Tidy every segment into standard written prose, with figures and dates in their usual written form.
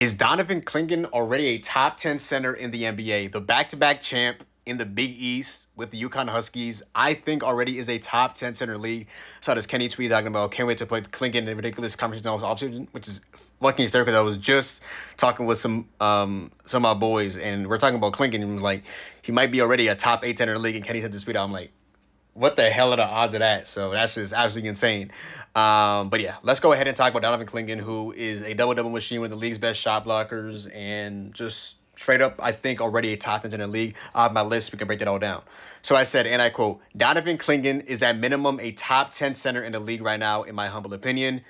Is Donovan Clingan already a top 10 center in the NBA? The back-to-back champ in the Big East with the UConn Huskies, I think already is a top 10 center league. Saw this Kenny tweet talking about, can't wait to put Clingan in a ridiculous conversation all offseason, which is fucking hysterical. I was just talking with some of my boys, and we're talking about Clingan, and like, he might be already a top 8 center in the league, and Kenny said this tweet out. I'm like, what the hell are the odds of that? So that's just absolutely insane. But yeah, let's go ahead and talk about Donovan Clingan, who is a double-double machine with the league's best shot blockers and just straight up, I think, already a top 10 in the league. I have my list. We can break that all down. So I said, and I quote, Donovan Clingan is at minimum a top 10 center in the league right now, in my humble opinion.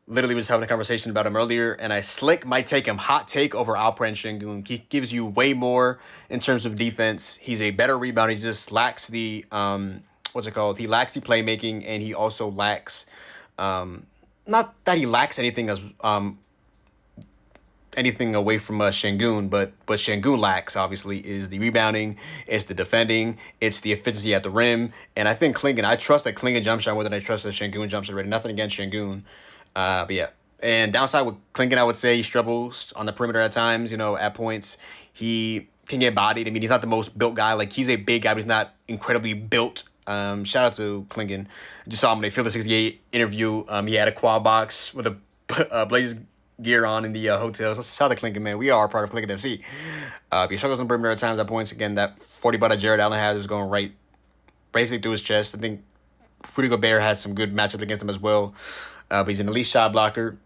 Literally was having a conversation about him earlier, and I slick might take him hot take over Alperen Şengün. He gives you way more in terms of defense. He's a better rebounder. He just lacks the what's it called? He lacks the playmaking, and he also lacks not that he lacks anything as anything away from Şengün, but Şengün lacks obviously is the rebounding, it's the defending, it's the efficiency at the rim, and I think Clingan. I trust that Clingan jump shot more than I trust the Şengün jump shot. Rating. Nothing against Şengün, but yeah. And downside with Clingan, I would say he struggles on the perimeter at times. You know, at points he can get bodied. I mean, he's not the most built guy. Like, he's a big guy, but he's not incredibly built. Shout out to Clingan. I just saw him in a Field of 68 interview. He had a quad box with a Blazers gear on in the hotel. So shout out to Clingan, man. We are part of Clingan FC. He struggles on the perimeter at times at points. Again, that 40 butt that Jared Allen has is going right basically through his chest. I think Rudy Gobert had some good matchups against him as well. But he's an elite shot blocker,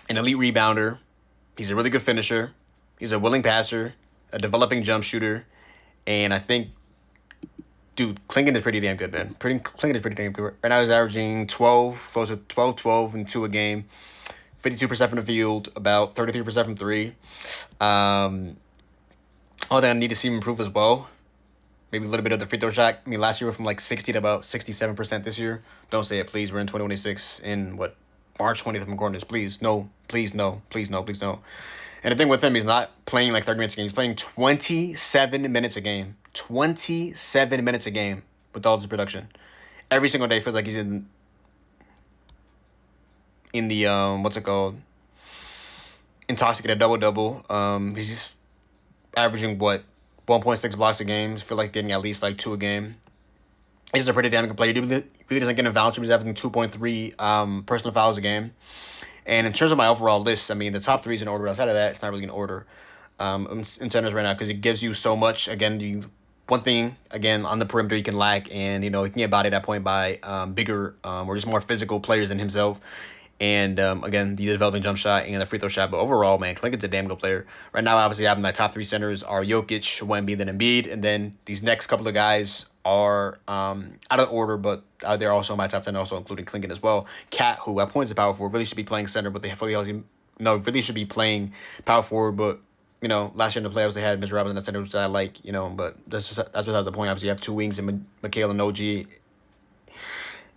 an elite rebounder. He's a really good finisher. He's a willing passer, a developing jump shooter. And I think, dude, Clingan is pretty damn good, man. Clingan is pretty damn good. Right now he's averaging 12, close to 12, and 2 a game. 52% from the field, about 33% from 3. All that I need to see him improve as well. Maybe a little bit of the free throw shot. I mean, last year we went from like 60 to about 67% this year. Don't say it, please. We're in 2026 in what? March 20th. I'm recording this. Please, no. Please, no. Please, no. Please, no. And the thing with him, he's not playing like 30 minutes a game. He's playing 27 minutes a game. 27 minutes a game with all this production. Every single day feels like he's in the what's it called? Intoxicated double-double. He's just averaging what? 1.6 blocks a game. I feel like getting at least like 2 a game. He's just a pretty damn good player. He really doesn't get a voucher. He's averaging 2.3 personal fouls a game. And in terms of my overall list, I mean, the top 3 is in order. Outside of that, it's not really in order in centers right now because it gives you so much. Again, one thing, again, on the perimeter you can lack, and, you know, he can get bodied at that point by bigger or just more physical players than himself. And, again, the developing jump shot and the free throw shot. But overall, man, Clingan's a damn good player. Right now, obviously, I have my top 3 centers are Jokic, Wemby, then Embiid. And then these next couple of guys are out of order, but they're also in my top 10, also including Clingan as well. Cat, who at points of power forward, really should be playing center, but they fully healthy. No, really should be playing power forward, but, you know, last year in the playoffs, they had Mr. Robinson at center, which I like, you know, but that's besides the point. Obviously, you have 2 wings and Mikhail and OG.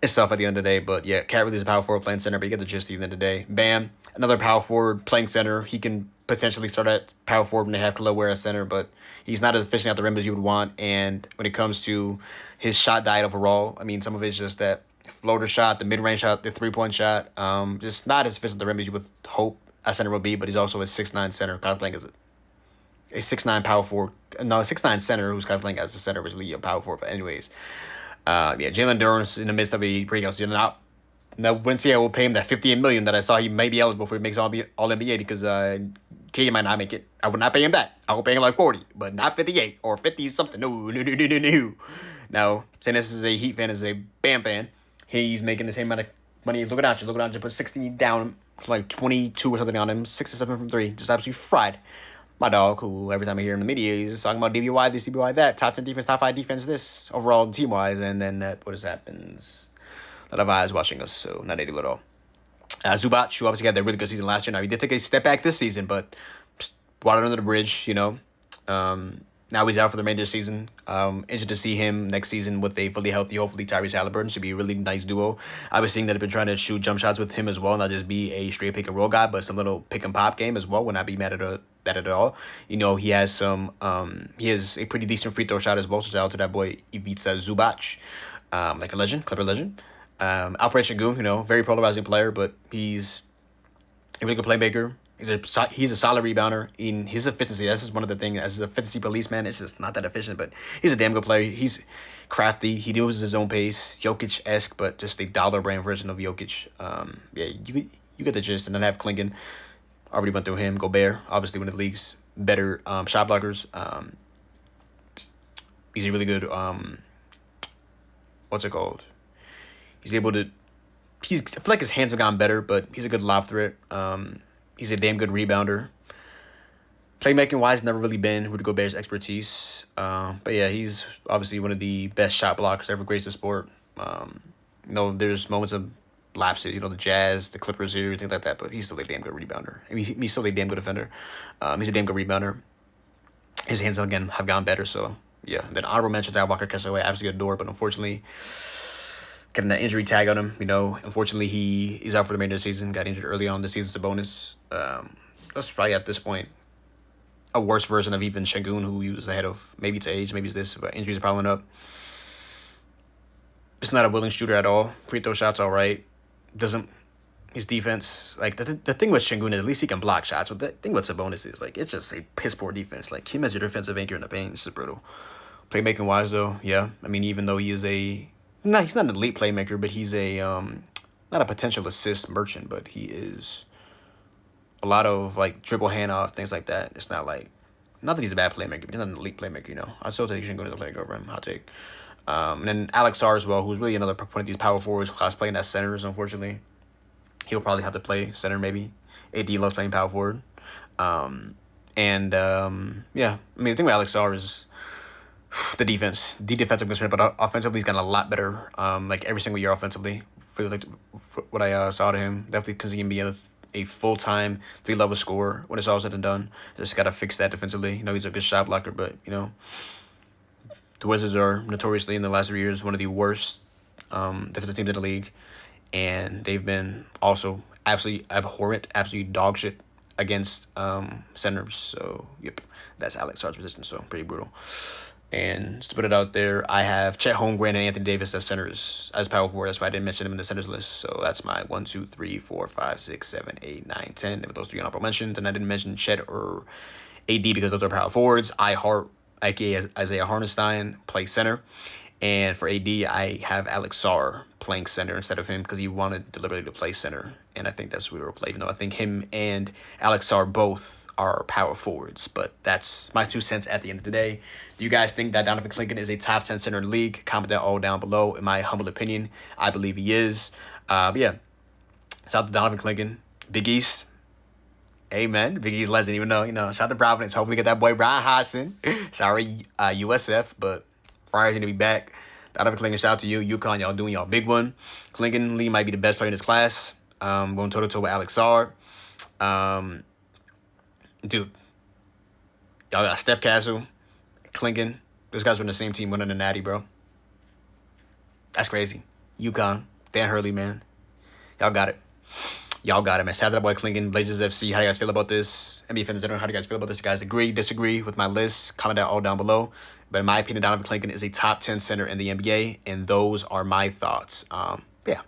It's tough at the end of the day, but yeah, Cat really is a power forward playing center, but you get the gist at the end of the day. Bam, another power forward playing center. He can potentially start at power forward when they have Khalil Ware at center, but he's not as efficient at the rim as you would want. And when it comes to his shot diet overall, I mean, some of it's just that floater shot, the mid-range shot, the three-point shot, just not as efficient at the rim as you would hope a center would be, but he's also a 6'9 center, cosplaying as a 6'9 power forward. No, a 6'9 center who's cosplaying as a center was really a power forward, but anyways. Yeah, Jalen Duren's in the midst of a breakout season. Now, wouldn't say I will pay him that $58 million that I saw he may be eligible for. He makes all NBA because KD might not make it. I would not pay him that. I will pay him like 40, but not 58 or 50 something. No. Now, saying this is a Heat fan, is a Bam fan. He's making the same amount of money as Luka Doncic. Luka Doncic put 60 down, like 22 or something on him, 6 or 7 from 3, just absolutely fried. My dog, who every time I hear in the media, he's talking about DBY this, DBY that, top 10 defense, top 5 defense this, overall team-wise, and then what just happens? A lot of eyes watching us, so not ideal at all. Zubac, who obviously had that really good season last year. Now, he did take a step back this season, but water under the bridge, you know. Now he's out for the remainder of the season. Interested to see him next season with a fully healthy, hopefully Tyrese Halliburton. Should be a really nice duo. I was seeing that I've been trying to shoot jump shots with him as well, not just be a straight pick and roll guy, but some little pick and pop game as well. Would not be mad at that at all. You know, he has some he has a pretty decent free throw shot as well. So shout out to that boy Ivica Zubac. Like a legend, Clipper legend. Alperen Şengün, you know, very polarizing player, but he's a really good playmaker. He's a solid rebounder. In his efficiency, that's just one of the things. As a efficiency policeman, it's just not that efficient. But he's a damn good player. He's crafty. He deals his own pace, Jokic-esque, but just a dollar brand version of Jokic. Yeah, you get the gist. And then I have Clingan. Already went through him. Gobert, obviously one of the league's better shot blockers. He's a really good what's it called? He's able to. I feel like his hands have gotten better, but he's a good lob threat. He's a damn good rebounder. Playmaking wise, never really been Rudy Gobert's expertise. But yeah, he's obviously one of the best shot blockers ever graced the sport. There's moments of lapses, the Jazz, the Clippers here, things like that, but he's still a damn good rebounder. I mean, he's still a damn good defender. He's a damn good rebounder. His hands, again, have gotten better, so yeah. Then honorable mentions, I Walker Kessler, absolutely adore, but unfortunately, getting that injury tag on him, unfortunately, he's out for the remainder of the season, got injured early on in the season, Sabonis. That's probably at this point a worse version of even Şengün, who he was ahead of. Maybe it's age, maybe it's this, but injuries are piling up. It's not a willing shooter at all. Free throw shots, all right. His defense, like, the thing with Şengün is at least he can block shots. But the thing with Sabonis is, like, it's just a piss poor defense. Like, him as your defensive anchor in the paint, this is brutal. Playmaking wise, though, yeah. I mean, even though he's not an elite playmaker, but he's not a potential assist merchant, but he is a lot of, like, dribble handoff, things like that. It's not that he's a bad playmaker, but he's not an elite playmaker, I still take Şengün as a playmaker over him. I'll take. And then Alex Sarr as well, who's really another one of these power forwards, class playing as centers, unfortunately. He'll probably have to play center, maybe. AD loves playing power forward. Yeah. I mean, the thing with Alex Sarr is the defense. The defensive concern, but offensively, he's gotten a lot better, like, every single year offensively. Really like what I saw to him. Definitely because he can be a full-time 3-level scorer when it's all said and done. Just got to fix that defensively. He's a good shot blocker, but, the Wizards are notoriously, in the last 3 years, one of the worst defensive teams in the league. And they've been also absolutely abhorrent, absolutely dog shit against centers. So, yep, that's Alex Sarr's position, so pretty brutal. And to put it out there, I have Chet Holmgren and Anthony Davis as centers, as power forward. That's why I didn't mention them in the centers list. So that's my 1, 2, 3, 4, 5, 6, 7, 8, 9, 10. With those three honorable mentions. And I didn't mention Chet or AD because those are power forwards. aka Isaiah Hartenstein, plays center. And for AD, I have Alex Sarr playing center instead of him because he wanted deliberately to play center. And I think that's what we were playing. Even though I think him and Alex Sarr both are power forwards. But that's my 2 cents at the end of the day. Do you guys think that Donovan Clingan is a top 10 center in the league? Comment that all down below. In my humble opinion, I believe he is. But yeah, shout out to Donovan Clingan. Big East. Amen. Big East legend, even though, shout out to Providence. Hopefully get that boy Brian Hodgson. Sorry, USF, but Friars going to be back. Donovan Clingan, shout out to you. UConn, y'all doing y'all big one. Clingan Lee might be the best player in this class. Going toe-to-toe with Alex Sarr. Dude, y'all got Steph Castle, Clingan. Those guys were in the same team winning the Natty, bro. That's crazy. UConn, Dan Hurley, man. Y'all got it. Y'all got it, man. Shout out to that boy Clingan, Blazers FC. How do you guys feel about this? NBA fans in general, how do you guys feel about this? You guys agree, disagree with my list? Comment that all down below. But in my opinion, Donovan Clingan is a top 10 center in the NBA, and those are my thoughts. Yeah.